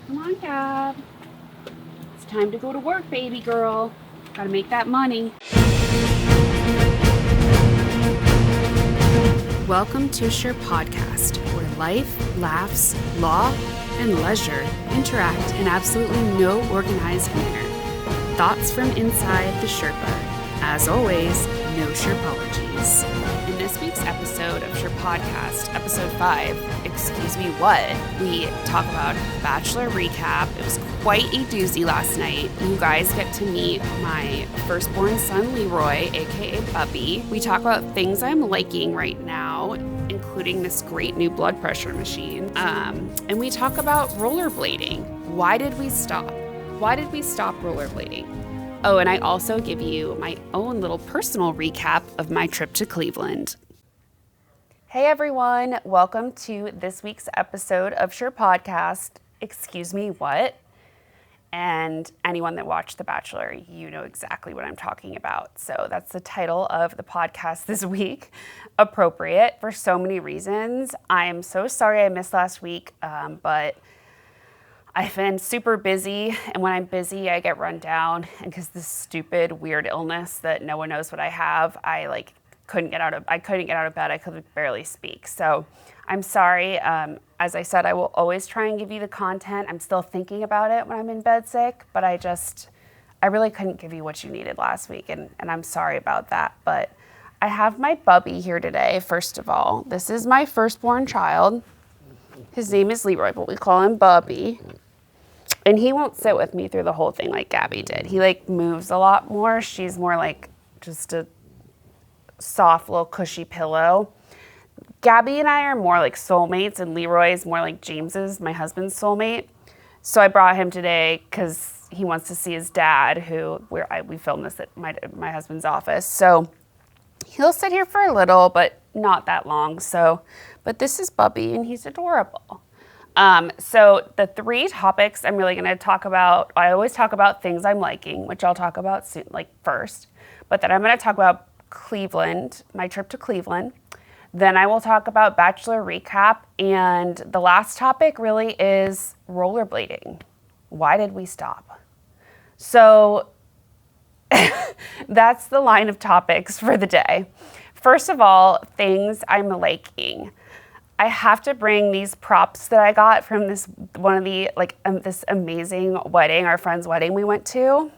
Come on, Gab. It's time to go to work, baby girl. Gotta make that money. Welcome to Sure Podcast, where life, laughs, law, and leisure interact in absolutely no organized manner. Thoughts from inside the Sherpa. As always, no Sherpologies. In this week's episode of Sure Podcast, episode 5, Excuse Me What, we talk about Bachelor recap. It was quite a doozy last night. You guys get to meet my firstborn son, Leroy, aka Bubby. We talk about things I'm liking right now, including this great new blood pressure machine. And we talk about rollerblading. Why did we stop? Why did we stop rollerblading? Oh, and I also give you my own little personal recap of my trip to Cleveland. Hey everyone, welcome to this week's episode of Sure Podcast, Excuse Me What? And anyone that watched The Bachelor, you know exactly what I'm talking about. So that's the title of the podcast this week. Appropriate for so many reasons. I am so sorry I missed last week, but I've been super busy, and when I'm busy, I get run down. And because this stupid, weird illness that no one knows what I have, I couldn't get out of bed. I could barely speak. So I'm sorry. As I said, I will always try and give you the content. I'm still thinking about it when I'm in bed sick, but I really couldn't give you what you needed last week, and I'm sorry about that. But I have my Bubby here today, first of all. This is my firstborn child. His name is Leroy, but we call him Bubby. And he won't sit with me through the whole thing like Gabby did. He moves a lot more. She's more like just a soft little cushy pillow. Gabby and I are more like soulmates, and Leroy is more like James's, my husband's soulmate. So I brought him today because he wants to see his dad, we filmed this at my husband's office. So he'll sit here for a little, but not that long. But this is Bubby, and he's adorable. So the 3 topics I'm really going to talk about, I always talk about things I'm liking, which I'll talk about soon, first, but then I'm going to talk about Cleveland, my trip to Cleveland. Then I will talk about Bachelor recap, and the last topic really is rollerblading. Why did we stop? So that's the line of topics for the day. First of all, things I'm liking. I have to bring these props that I got from this amazing wedding, our friend's wedding we went to.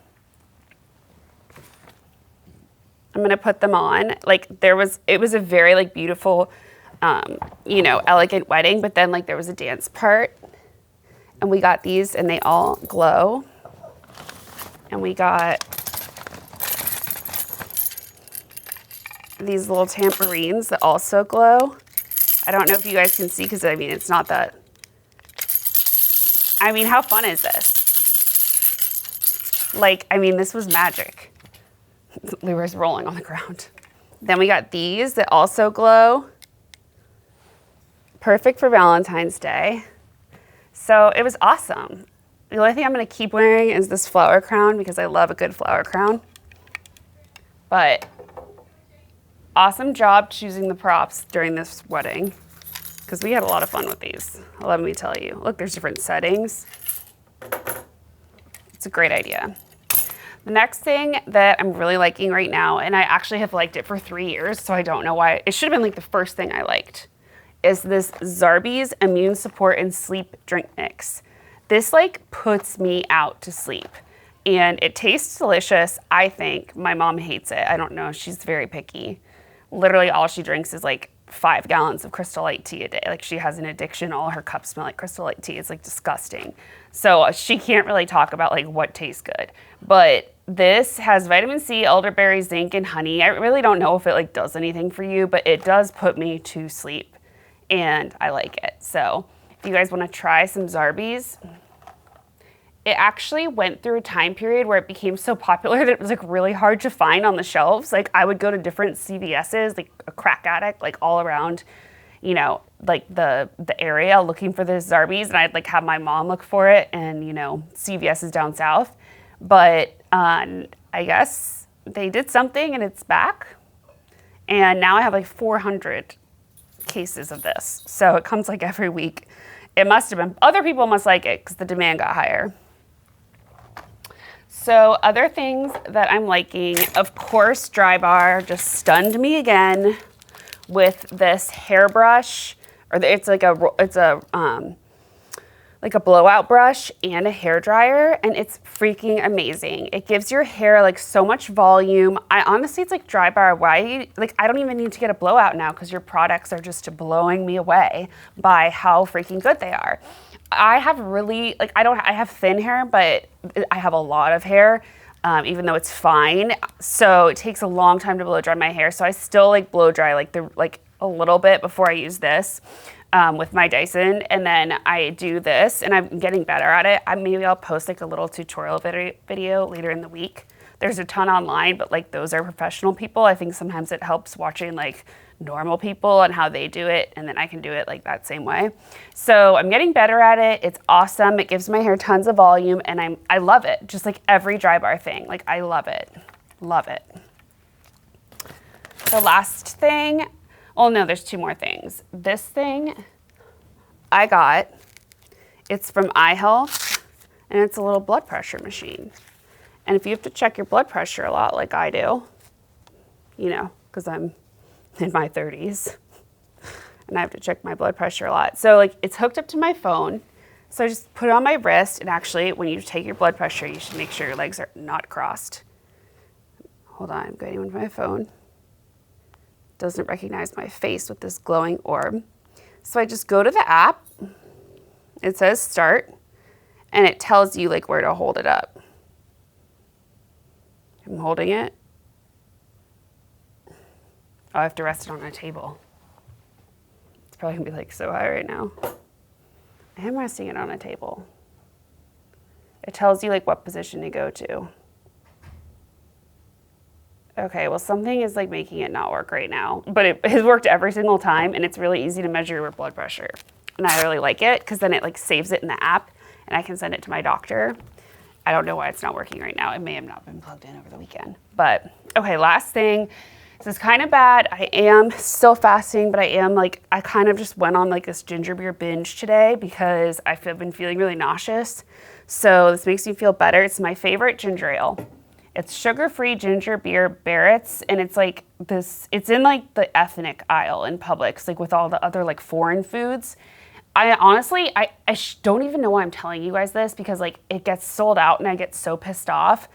I'm gonna put them on. It was a very beautiful, elegant wedding, but then there was a dance part, and we got these, and they all glow. And we got these little tambourines that also glow. I don't know if you guys can see because, it's not that. How fun is this? This was magic. Leroy's rolling on the ground. Then we got these that also glow. Perfect for Valentine's Day. So it was awesome. The only thing I'm going to keep wearing is this flower crown because I love a good flower crown. But awesome job choosing the props during this wedding because we had a lot of fun with these. Let me tell you. Look, there's different settings. It's a great idea. The next thing that I'm really liking right now, and I actually have liked it for 3 years, so I don't know why. It should have been the first thing I liked, is this Zarbee's Immune Support and Sleep Drink Mix. This puts me out to sleep. And it tastes delicious, I think. My mom hates it. I don't know. She's very picky. Literally all she drinks is 5 gallons of Crystal Light tea a day. She has an addiction. All her cups smell like Crystal Light tea. It's disgusting. So she can't really talk about what tastes good. But this has vitamin C, elderberry, zinc, and honey. I really don't know if it does anything for you, but it does put me to sleep. And I like it. So if you guys want to try some Zarbee's, it actually went through a time period where it became so popular that it was really hard to find on the shelves. I would go to different CVS's, a crack addict, all around, the area looking for this Zarbee's, and I'd have my mom look for it, and CVS's down south. But I guess they did something and it's back. And now I have 400 cases of this. So it comes every week. It must have been. Other people must like it because the demand got higher. So other things that I'm liking, of course, Drybar just stunned me again with this hairbrush, or it's like a blowout brush and a hair dryer, and it's freaking amazing. It gives your hair like so much volume. I honestly, it's like Drybar. Why, like, I don't even need to get a blowout now because your products are just blowing me away by how freaking good they are. I have really, like, I have thin hair, but I have a lot of hair, even though it's fine. So it takes a long time to blow dry my hair. So I still like blow dry like a little bit before I use this. With my Dyson, and then I do this, and I'm getting better at it. Maybe I'll post like a little tutorial video later in the week. There's a ton online, but like those are professional people. I think sometimes it helps watching like normal people and how they do it, and then I can do it like that same way. So I'm getting better at it. It's awesome. It gives my hair tons of volume, and I love it. Just like every Drybar thing, like I love it. Love it. The last thing, oh no, there's two more things. This thing I got, it's from iHealth, and it's a little blood pressure machine. And if you have to check your blood pressure a lot like I do, you know, because I'm in my 30s, and I have to check my blood pressure a lot. So like it's hooked up to my phone. So I just put it on my wrist, and actually when you take your blood pressure, you should make sure your legs are not crossed. Hold on, I'm going with my phone. Doesn't recognize my face with this glowing orb. So I just go to the app, it says start, and it tells you like where to hold it up. I'm holding it. Oh, I have to rest it on a table. It's probably gonna be like so high right now. I am resting it on a table. It tells you like what position to go to. Okay, well something is like making it not work right now, but it has worked every single time, and it's really easy to measure your blood pressure. And I really like it because then it like saves it in the app, and I can send it to my doctor. I don't know why it's not working right now. It may have not been plugged in over the weekend. But okay, last thing. This is kind of bad. I am still fasting, but I kind of just went on like this ginger beer binge today because I've been feeling really nauseous. So this makes me feel better. It's my favorite ginger ale. It's sugar-free ginger beer Barrett's, and it's like this, it's in like the ethnic aisle in Publix, like with all the other like foreign foods. I honestly, I don't even know why I'm telling you guys this because like it gets sold out and I get so pissed off.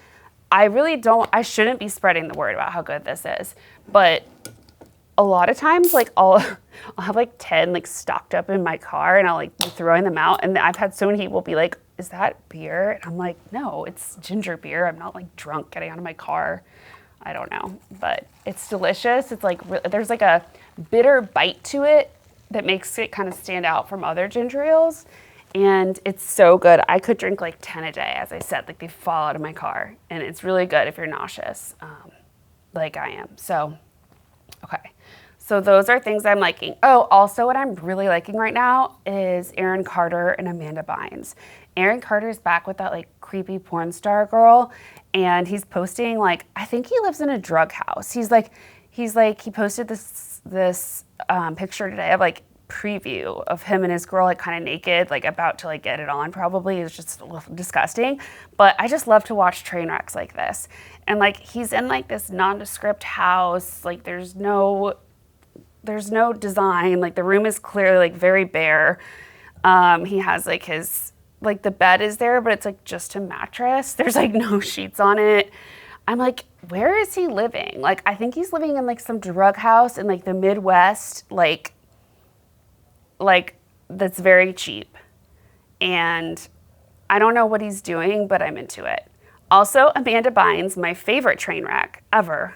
I shouldn't be spreading the word about how good this is, but a lot of times like I'll have like 10 like stocked up in my car, and I'll like be throwing them out, and I've had so many people be like, is that beer? And I'm like, no, it's ginger beer. I'm not like drunk getting out of my car. I don't know, but it's delicious. It's like, there's like a bitter bite to it that makes it kind of stand out from other ginger ales. And it's so good. I could drink like 10 a day, as I said, like they fall out of my car. And it's really good if you're nauseous, like I am. So, okay. So those are things I'm liking. Oh, also what I'm really liking right now is Aaron Carter and Amanda Bynes. Aaron Carter's back with that like creepy porn star girl, and he's posting like, I think he lives in a drug house. He posted this picture today of like preview of him and his girl like kind of naked, like about to like get it on probably. It's just a little disgusting, but I just love to watch train wrecks like this. And like he's in like this nondescript house, like there's no design, like the room is clearly like very bare. He has like like the bed is there, but it's like just a mattress. There's like no sheets on it. I'm like, where is he living? Like, I think he's living in like some drug house in like the Midwest, like that's very cheap. And I don't know what he's doing, but I'm into it. Also, Amanda Bynes, my favorite train wreck ever.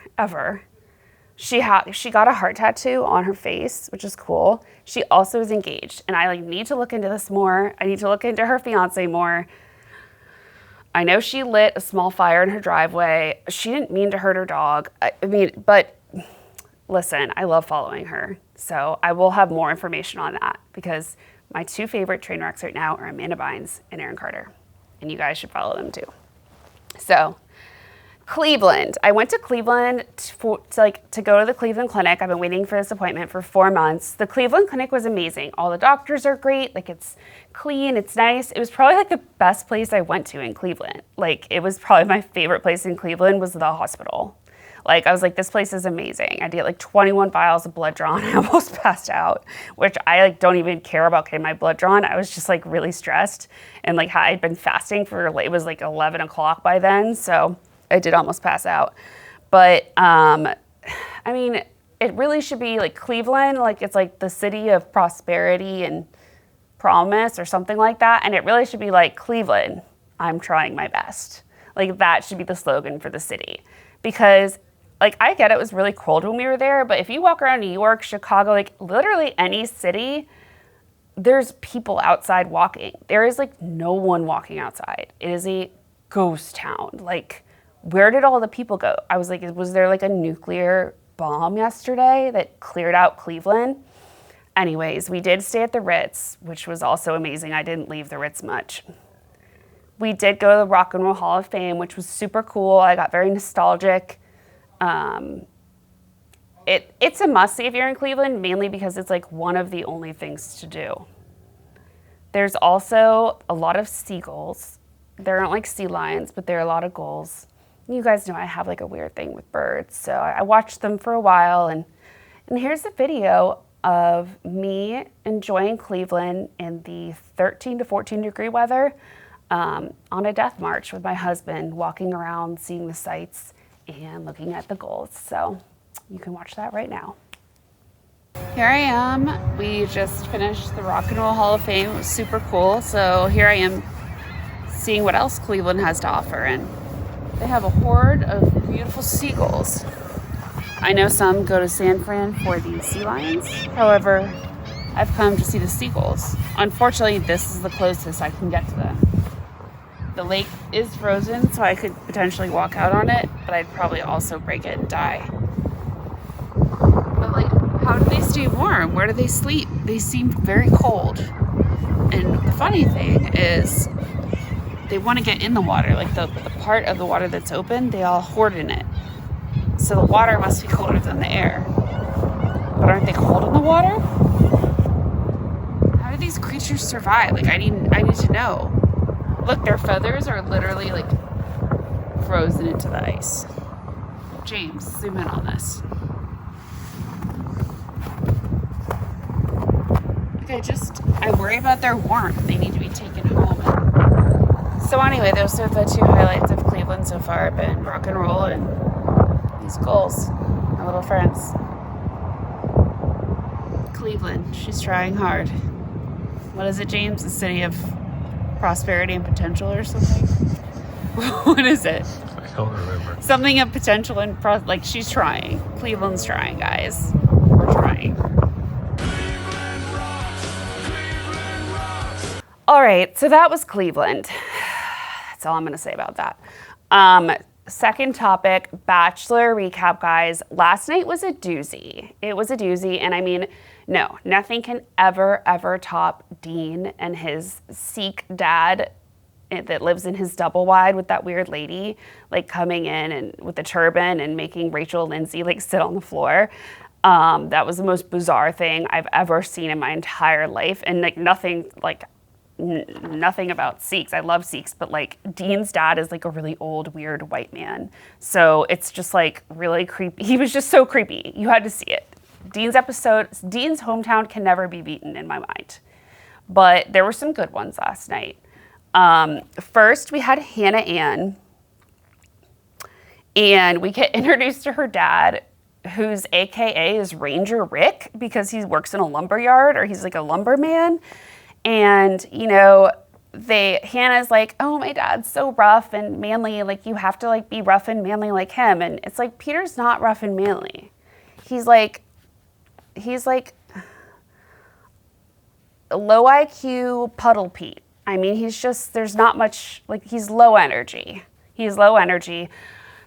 She got a heart tattoo on her face, which is cool. She also is engaged, and I like need to look into this more. I need to look into her fiance more. I know she lit a small fire in her driveway. She didn't mean to hurt her dog. I mean, but listen, I love following her. So I will have more information on that because my two favorite train wrecks right now are Amanda Bynes and Aaron Carter, and you guys should follow them too. So Cleveland. I went to Cleveland to go to the Cleveland Clinic. I've been waiting for this appointment for 4 months. The Cleveland Clinic was amazing. All the doctors are great. Like, it's clean, it's nice. It was probably like the best place I went to in Cleveland. Like, it was probably my favorite place in Cleveland was the hospital. Like, I was like, this place is amazing. I had to get like 21 vials of blood drawn. I almost passed out, which I like don't even care about getting my blood drawn. I was just like really stressed, and like I'd been fasting for, it was like 11 o'clock by then. So I did almost pass out. But I mean, it really should be like Cleveland, like it's like the city of prosperity and promise or something like that. And it really should be like, Cleveland, I'm trying my best. Like, that should be the slogan for the city. Because like, I get it was really cold when we were there, but if you walk around New York, Chicago, like literally any city, there's people outside walking. There is like no one walking outside. It is a ghost town. Like, where did all the people go? I was like, was there like a nuclear bomb yesterday that cleared out Cleveland? Anyways, we did stay at the Ritz, which was also amazing. I didn't leave the Ritz much. We did go to the Rock and Roll Hall of Fame, which was super cool. I got very nostalgic. It's a must-see if you're in Cleveland, mainly because it's like one of the only things to do. There's also a lot of seagulls. There aren't like sea lions, but there are a lot of gulls. You guys know I have like a weird thing with birds, so I watched them for a while, and here's a video of me enjoying Cleveland in the 13 to 14 degree weather on a death march with my husband, walking around, seeing the sights, and looking at the gulls. So you can watch that right now. Here I am. We just finished the Rock and Roll Hall of Fame. It was super cool. So here I am seeing what else Cleveland has to offer, and they have a horde of beautiful seagulls. I know some go to San Fran for the sea lions. However, I've come to see the seagulls. Unfortunately, this is the closest I can get to them. The lake is frozen, so I could potentially walk out on it, but I'd probably also break it and die. But like, how do they stay warm? Where do they sleep? They seem very cold. And the funny thing is, they want to get in the water. Like the part of the water that's open, they all hoard in it. So the water must be colder than the air. But aren't they cold in the water? How do these creatures survive? Like, I need to know. Look, their feathers are literally like frozen into the ice. James, zoom in on this. Like, I worry about their warmth. They need to be taken home. So anyway, those are the two highlights of Cleveland so far. Been rock and roll and these gulls, my little friends. Cleveland, she's trying hard. What is it, James? The city of prosperity and potential or something? What is it? I don't remember. Something of potential and like, she's trying. Cleveland's trying, guys. We're trying. All right, so that was Cleveland. That's all I'm going to say about that. Second topic, Bachelor recap, guys. Last night was a doozy. It was a doozy, and I mean, no, nothing can ever top Dean and his Sikh dad that lives in his double wide with that weird lady, like coming in and with the turban and making Rachel and Lindsay like sit on the floor. That was the most bizarre thing I've ever seen in my entire life, and like nothing about Sikhs. I love Sikhs, but like Dean's dad is like a really old, weird white man. So it's just like really creepy. He was just so creepy. You had to see it. Dean's hometown can never be beaten in my mind. But there were some good ones last night. First, we had Hannah Ann, and we get introduced to her dad, whose AKA is Ranger Rick, because he works in a lumber yard, or he's like a lumberman. And, you know, Hannah's like, oh, my dad's so rough and manly. Like, you have to like be rough and manly like him. And it's like, Peter's not rough and manly. He's like low IQ puddle Pete. I mean, there's not much, like, he's low energy.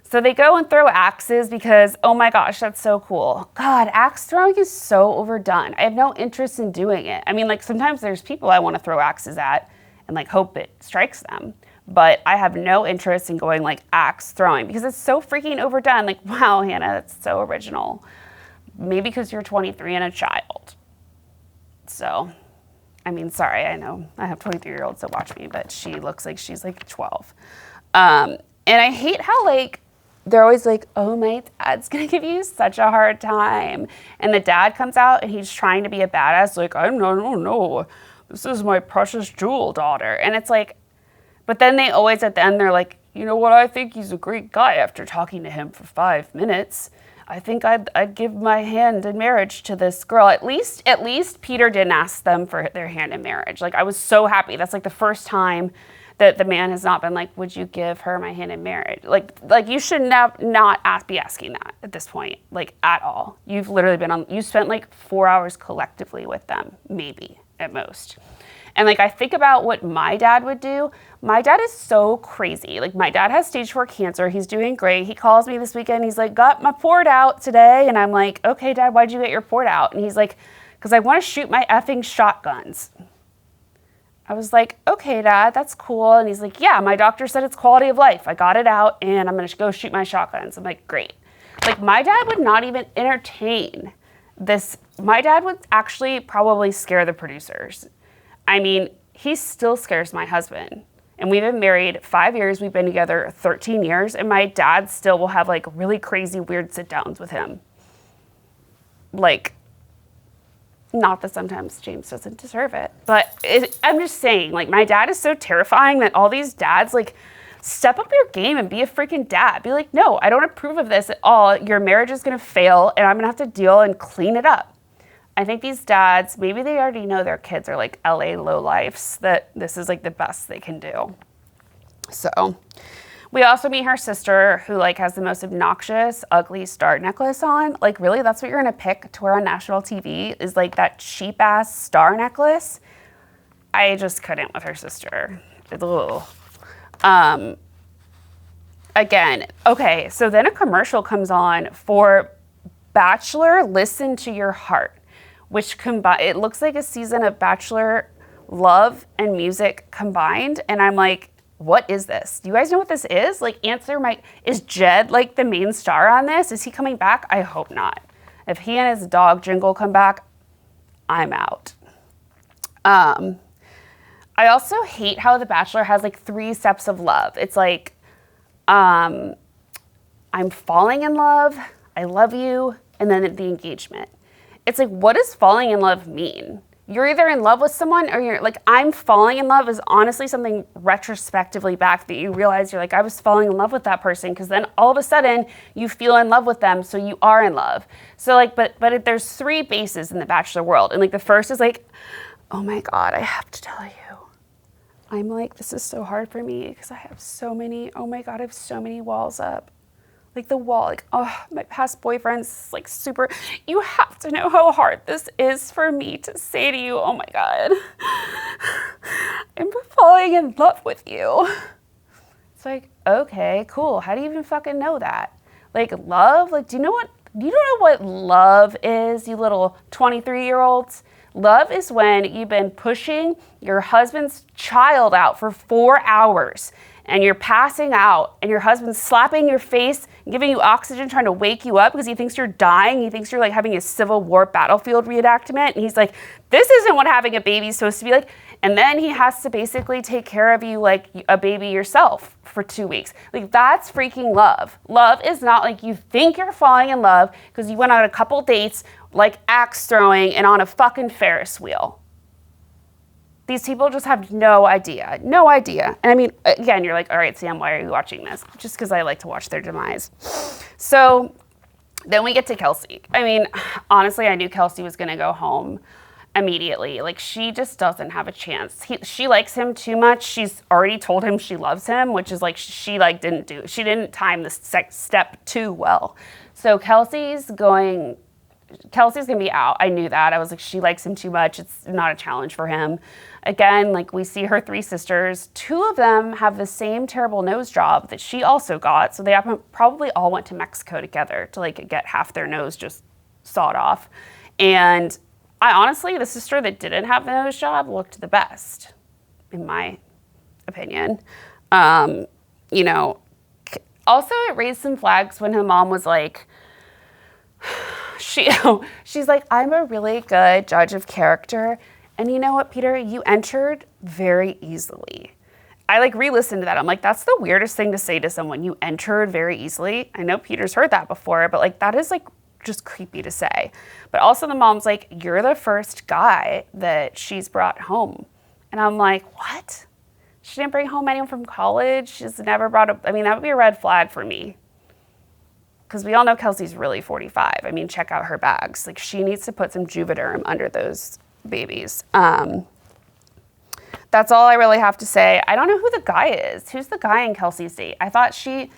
So they go and throw axes because, oh my gosh, that's so cool. God, axe throwing is so overdone. I have no interest in doing it. I mean, like, sometimes there's people I want to throw axes at, and like hope it strikes them. But I have no interest in going like axe throwing because it's so freaking overdone. Like, wow, Hannah, that's so original. Maybe because you're 23 and a child. So, I mean, sorry, I know I have 23-year-olds that watch me, but she looks like she's like 12. And I hate how like, they're always like, oh, my dad's going to give you such a hard time. And the dad comes out and he's trying to be a badass. Like, no, this is my precious jewel daughter. And it's like, but then they always at the end, they're like, you know what? I think he's a great guy after talking to him for 5 minutes. I think I'd give my hand in marriage to this girl. At least Peter didn't ask them for their hand in marriage. Like, I was so happy. That's like the first time that the man has not been like, would you give her my hand in marriage? Like you should not be asking that at this point, like at all. You've literally you spent like 4 hours collectively with them, maybe at most. And like, I think about what my dad would do. My dad is so crazy. Like, my dad has stage 4 cancer. He's doing great. He calls me this weekend. He's like, got my port out today. And I'm like, okay, Dad, why'd you get your port out? And he's like, because I want to shoot my effing shotguns. I was like, okay, Dad, that's cool. And he's like, yeah, my doctor said it's quality of life. I got it out and I'm going to go shoot my shotguns. I'm like, great. Like, my dad would not even entertain this. My dad would actually probably scare the producers. I mean, he still scares my husband. And we've been married 5 years. We've been together 13 years. And my dad still will have like really crazy, weird sit downs with him. Like, not that sometimes James doesn't deserve it, but I'm just saying, like, my dad is so terrifying that all these dads, like, step up your game and be a freaking dad. Be like, no, I don't approve of this at all. Your marriage is going to fail and I'm going to have to deal and clean it up. I think these dads, maybe they already know their kids are like LA lowlifes, that this is like the best they can do. So we also meet her sister, who like has the most obnoxious, ugly star necklace on. Like, really, that's what you're gonna pick to wear on national TV, is like that cheap ass star necklace? I just couldn't with her sister. Ugh. Again, okay, so then a commercial comes on for Bachelor Listen to Your Heart, which it looks like a season of Bachelor love and music combined. And I'm like, what is this? Do you guys know what this is? Like, is Jed like the main star on this? Is he coming back? I hope not. If he and his dog Jingle come back, I'm out. I also hate how The Bachelor has like 3 steps of love. It's like, I'm falling in love, I love you, and then the engagement. It's like, what does falling in love mean? You're either in love with someone or you're like, I'm falling in love is honestly something retrospectively back that you realize you're like, I was falling in love with that person, because then all of a sudden you feel in love with them, so you are in love. So like, but there's 3 bases in the Bachelor world. And like, the first is like, oh my God, I have to tell you. I'm like, this is so hard for me because I have so many, oh my God, I have so many walls up. Like the wall, like, oh, my past boyfriend's like super, you have to know how hard this is for me to say to you, oh my God, I'm falling in love with you. It's like, okay, cool. How do you even fucking know that? Like, love, like, do you know what love is, you little 23-year-olds? Love is when you've been pushing your husband's child out for 4 hours and you're passing out and your husband's slapping your face, giving you oxygen, trying to wake you up because he thinks you're dying. He thinks you're like having a Civil War battlefield reenactment. And he's like, this isn't what having a baby's supposed to be like. And then he has to basically take care of you like a baby yourself for 2 weeks. Like, that's freaking love. Love is not like you think you're falling in love because you went on a couple dates, like axe throwing and on a fucking Ferris wheel. These people just have no idea. And I mean, again, you're like, all right, Sam, why are you watching this? Just because I like to watch their demise. So then we get to Kelsey. I mean, honestly, I knew Kelsey was going to go home immediately. Like, she just doesn't have a chance. She likes him too much. She's already told him she loves him, which is like, she didn't time the step too well. So Kelsey's going to be out. I knew that. I was like, she likes him too much. It's not a challenge for him. Again, like, we see her 3 sisters. 2 of them have the same terrible nose job that she also got. So they probably all went to Mexico together to like get half their nose just sawed off. And I honestly, the sister that didn't have the nose job looked the best. in my opinion. You know, also it raised some flags when her mom was like, she's like, I'm a really good judge of character. And you know what, Peter, you entered very easily. I like re-listened to that. I'm like, that's the weirdest thing to say to someone. You entered very easily. I know Peter's heard that before, but like that is like just creepy to say. But also the mom's like, you're the first guy that she's brought home. And I'm like, what? She didn't bring home anyone from college. She's never brought up, I mean, that would be a red flag for me. Because we all know Kelsey's really 45. I mean, check out her bags. Like she needs to put some Juvederm under those babies. That's all I really have to say. I don't know who the guy is. Who's the guy in Kelsey's date? I thought she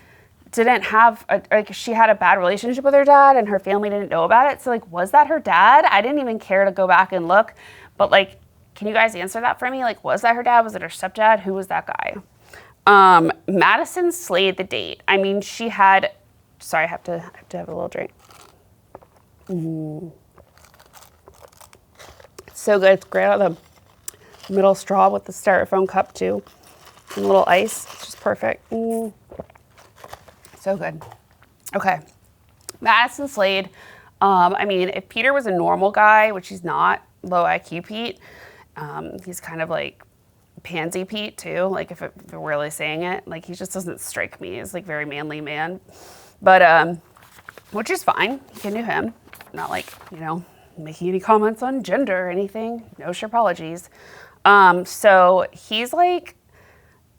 didn't have, she had a bad relationship with her dad and her family didn't know about it. So like, was that her dad? I didn't even care to go back and look. But like, can you guys answer that for me? Like, was that her dad? Was it her stepdad? Who was that guy? Madison slayed the date. I mean, she had, sorry, I have to have a little drink. It's so good. It's great out of the middle straw with the styrofoam cup too. And a little ice. It's just perfect. So good. Okay. Madison slayed. I mean, if Peter was a normal guy, which he's not, low IQ Pete, he's kind of like pansy Pete too. Like if we're really saying it, like he just doesn't strike me as like very manly man. But, which is fine. You can do him. Not like, you know, making any comments on gender or anything. No sure apologies. So he's like,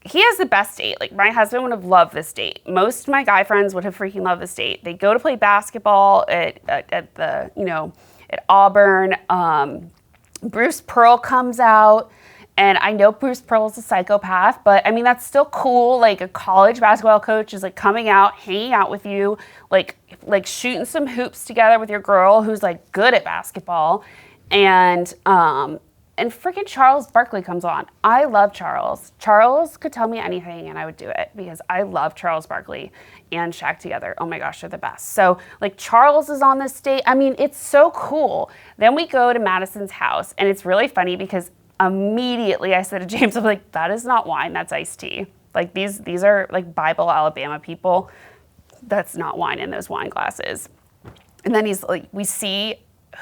he has the best date. Like my husband would have loved this date. Most of my guy friends would have freaking loved this date. They go to play basketball at the, you know, at Auburn. Bruce Pearl comes out, and I know Bruce Pearl is a psychopath, but I mean, that's still cool. Like a college basketball coach is like coming out, hanging out with you, like shooting some hoops together with your girl who's like good at basketball. And freaking Charles Barkley comes on. I love Charles. Charles could tell me anything and I would do it because I love Charles Barkley and Shaq together. Oh my gosh, they're the best. So like Charles is on this date. I mean, it's so cool. Then we go to Madison's house and it's really funny because immediately I said to James, I'm like, that is not wine, that's iced tea. Like these are like Bible, Alabama people. That's not wine in those wine glasses. And then he's like, we see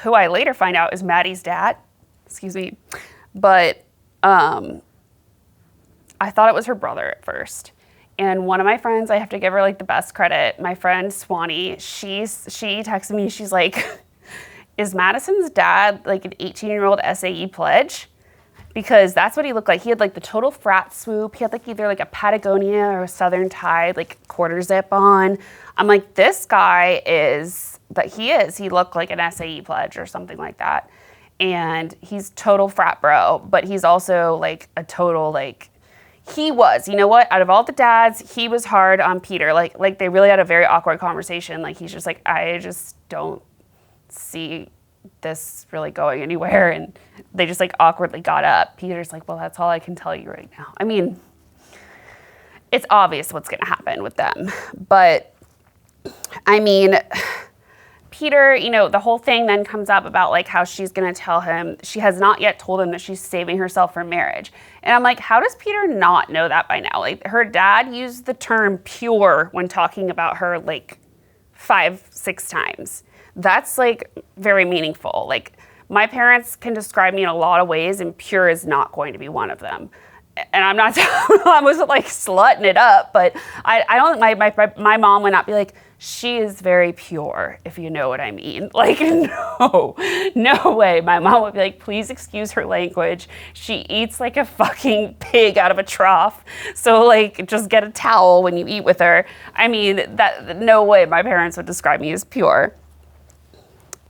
who I later find out is Maddie's dad. Excuse me. But I thought it was her brother at first. And one of my friends, I have to give her like the best credit. My friend Swanee, she texted me, she's like, is Madison's dad like an 18-year-old SAE pledge? Because that's what he looked like. He had like the total frat swoop. He had like either like a Patagonia or a Southern Tide like quarter zip on. I'm like, this guy he looked like an SAE pledge or something like that. And he's total frat bro, but he's also like a total like, he was, you know what, out of all the dads, he was hard on Peter. Like they really had a very awkward conversation. Like he's just like, I just don't see this really going anywhere. And they just like awkwardly got up. Peter's like, well, that's all I can tell you right now. I mean, it's obvious what's gonna happen with them. But I mean, Peter, you know, the whole thing then comes up about like how she's going to tell him, she has not yet told him that she's saving herself for marriage. And I'm like, how does Peter not know that by now? Like her dad used the term pure when talking about her like 5-6 times. That's like very meaningful. Like my parents can describe me in a lot of ways and pure is not going to be one of them. And I'm not, I wasn't like slutting it up, but I don't, my mom would not be like, she is very pure, if you know what I mean. Like, no way. My mom would be like, please excuse her language. She eats like a fucking pig out of a trough. So like, just get a towel when you eat with her. I mean, no way my parents would describe me as pure.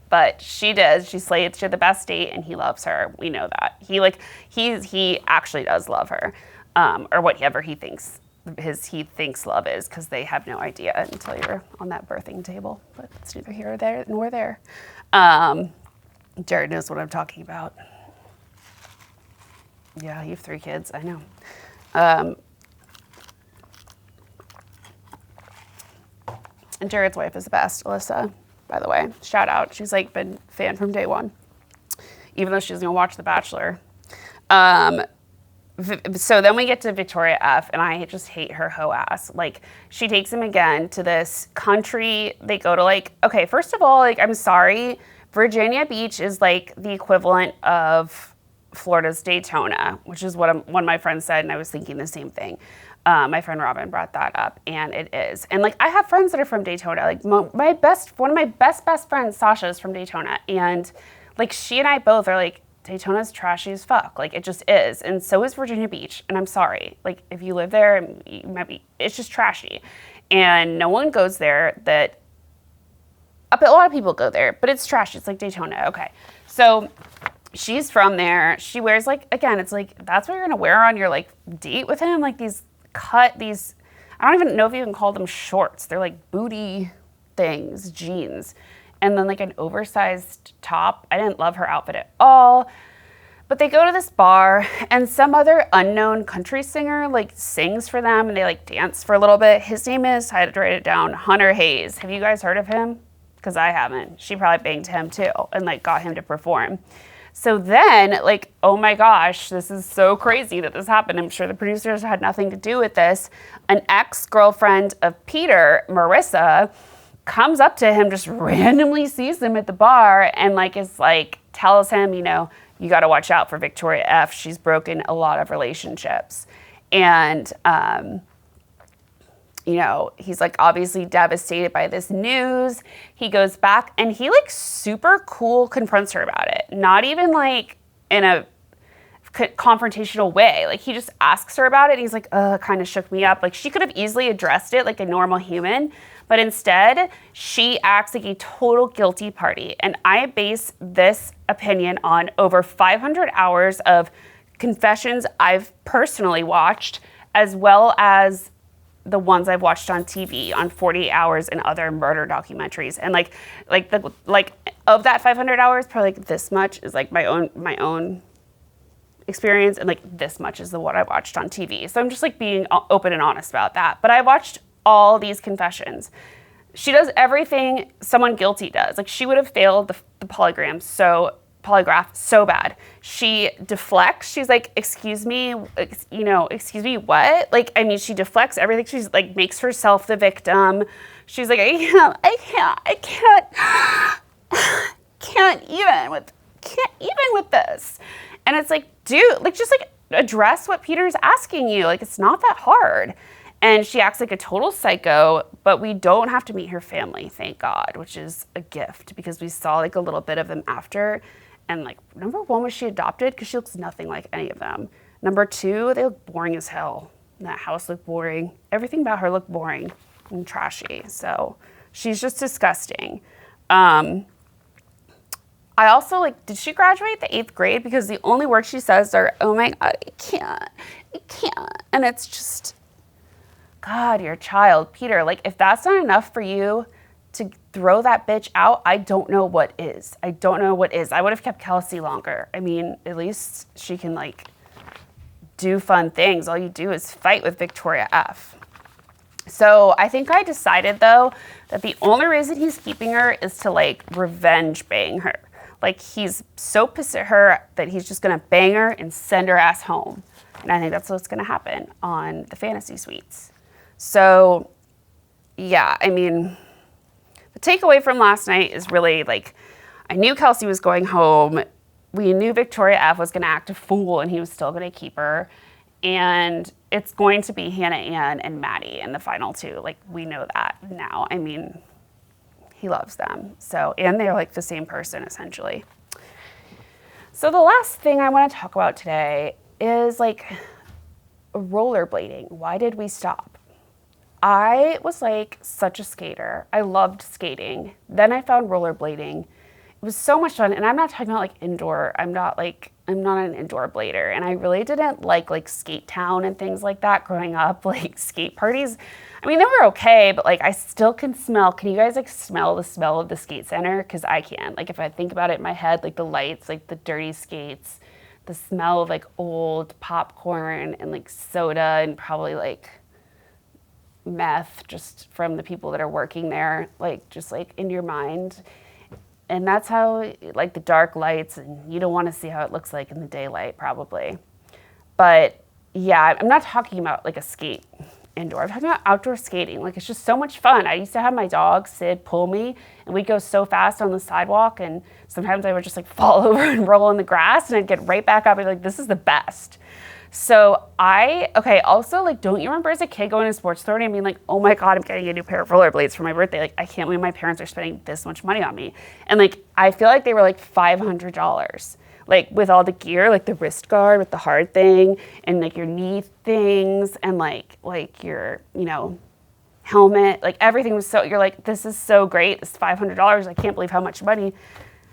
But she does. She slates her the best date and he loves her. We know that. He actually does love her. Or whatever he thinks love is, because they have no idea until you're on that birthing table. But it's neither here nor there. Jared knows what I'm talking about. Yeah, you have 3 kids, I know. And Jared's wife is the best, Alyssa, by the way. Shout out. She's like been a fan from day one, even though she's gonna watch The Bachelor. So then we get to Victoria F, and I just hate her hoe ass. Like, she takes him again to this country. They go to, like, okay, first of all, like, I'm sorry, Virginia Beach is like the equivalent of Florida's Daytona, which is what one of my friends said, and I was thinking the same thing. My friend Robin brought that up, and it is. And like, I have friends that are from Daytona. Like, one of my best friends, Sasha, is from Daytona, and like, she and I both are like, Daytona's trashy as fuck. Like, it just is. And so is Virginia Beach. And I'm sorry. Like, if you live there, you might be, it's just trashy. And no one goes there a lot of people go there, but it's trashy. It's like Daytona. Okay. So she's from there. She wears, like, again, it's like, that's what you're going to wear on your, like, date with him. Like, these, I don't even know if you can call them shorts. They're like booty things, jeans. And then like an oversized top. I didn't love her outfit at all. But they go to this bar, and some other unknown country singer like sings for them, and they like dance for a little bit. His name is, I had to write it down, Hunter Hayes. Have you guys heard of him? Because I haven't. She probably banged him too and like got him to perform. So then, like, oh my gosh, this is so crazy that this happened. I'm sure the producers had nothing to do with this. An ex-girlfriend of Peter, Marissa, comes up to him, just randomly sees him at the bar, and like is like, tells him, you know, you got to watch out for Victoria F. She's broken a lot of relationships. And, you know, he's like obviously devastated by this news. He goes back, and he like super cool confronts her about it. Not even like in a confrontational way. Like, he just asks her about it. And he's like, kind of shook me up. Like, she could have easily addressed it like a normal human, but instead she acts like a total guilty party. And I base this opinion on over 500 hours of confessions I've personally watched, as well as the ones I've watched on TV on 48 Hours and other murder documentaries. And like of that 500 hours, probably like this much is like my own experience, and like this much is the what I watched on TV. So I'm just like being open and honest about that. But I watched all these confessions. She does everything someone guilty does. Like, she would have failed the polygraph so bad. She deflects. She's like, excuse me, excuse me, what? Like, I mean, she deflects everything. She's like, makes herself the victim. She's like, I can't even with this. And it's like, dude, like, just like address what Peter's asking you. Like, it's not that hard. And she acts like a total psycho, but we don't have to meet her family, thank God, which is a gift, because we saw like a little bit of them after. And like, number one, was she adopted? Because she looks nothing like any of them. Number two, they look boring as hell. That house looked boring. Everything about her looked boring and trashy. So she's just disgusting. I also, like, did she graduate the 8th grade? Because the only words she says are, oh my God, I can't. And it's just, God, you're a child. Peter, like, if that's not enough for you to throw that bitch out, I don't know what is. I would have kept Kelsey longer. I mean, at least she can, like, do fun things. All you do is fight with Victoria F. So I think I decided, though, that the only reason he's keeping her is to, like, revenge bang her. Like, he's so pissed at her that he's just going to bang her and send her ass home. And I think that's what's going to happen on the fantasy suites. So, yeah, I mean, the takeaway from last night is really, like, I knew Kelsey was going home. We knew Victoria F was going to act a fool, and he was still going to keep her. And it's going to be Hannah Ann and Maddie in the final two. Like, we know that now. I mean, he loves them. So, and they're like the same person, essentially. So the last thing I want to talk about today is, like, rollerblading. Why did we stop? I was like such a skater. I loved skating. Then I found rollerblading. It was so much fun. And I'm not talking about like indoor. I'm not an indoor blader. And I really didn't like Skate Town and things like that growing up, like skate parties. I mean, they were okay, but like I still can smell. Can you guys like smell the smell of the skate center? Because I can. Like, if I think about it in my head, like the lights, like the dirty skates, the smell of like old popcorn and like soda and probably like meth just from the people that are working there, like just like in your mind. And that's how, like, the dark lights, and you don't want to see how it looks like in the daylight probably. But yeah, I'm not talking about like a skate indoor. I'm talking about outdoor skating. Like, it's just so much fun. I used to have my dog, Sid, pull me, and we'd go so fast on the sidewalk, and sometimes I would just like fall over and roll in the grass, and I'd get right back up and like, this is the best. So also, like, don't you remember as a kid going to a sports store and being like, oh my God, I'm getting a new pair of rollerblades for my birthday. Like, I can't believe my parents are spending this much money on me. And like, I feel like they were like $500. Like, with all the gear, like the wrist guard with the hard thing and like your knee things and like your, helmet, like everything was so, you're like, this is so great. This is $500. I can't believe how much money.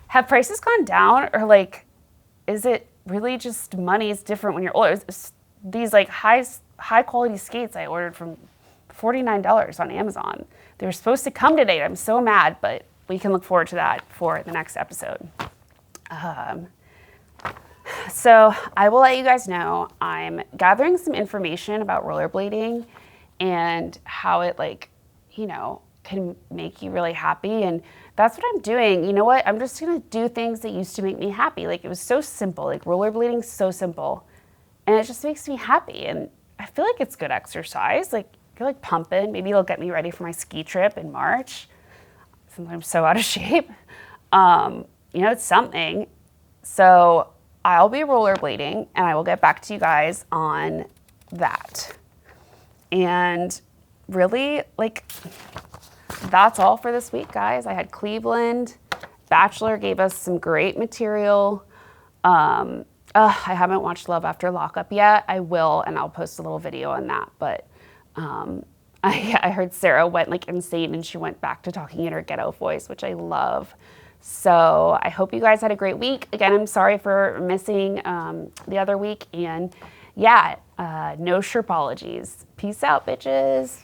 Have prices gone down, or like, is it really just money is different when you're older? These like high quality skates I ordered from $49 on Amazon. They were supposed to come today. I'm so mad, but we can look forward to that for the next episode. So I will let you guys know I'm gathering some information about rollerblading and how it can make you really happy. And that's what I'm doing. You know what? I'm just going to do things that used to make me happy. Like, it was so simple. Like, rollerblading is so simple. And it just makes me happy. And I feel like it's good exercise. Like, I feel like pumping. Maybe it'll get me ready for my ski trip in March. Since I'm so out of shape. It's something. So I'll be rollerblading, and I will get back to you guys on that. And really, like, that's all for this week, guys. I had Cleveland. Bachelor gave us some great material. I haven't watched Love After Lockup yet. I will, and I'll post a little video on that. But I heard Sarah went like insane, and she went back to talking in her ghetto voice, which I love. So I hope you guys had a great week. Again, I'm sorry for missing the other week. And yeah, no Sherpologies. Peace out, bitches.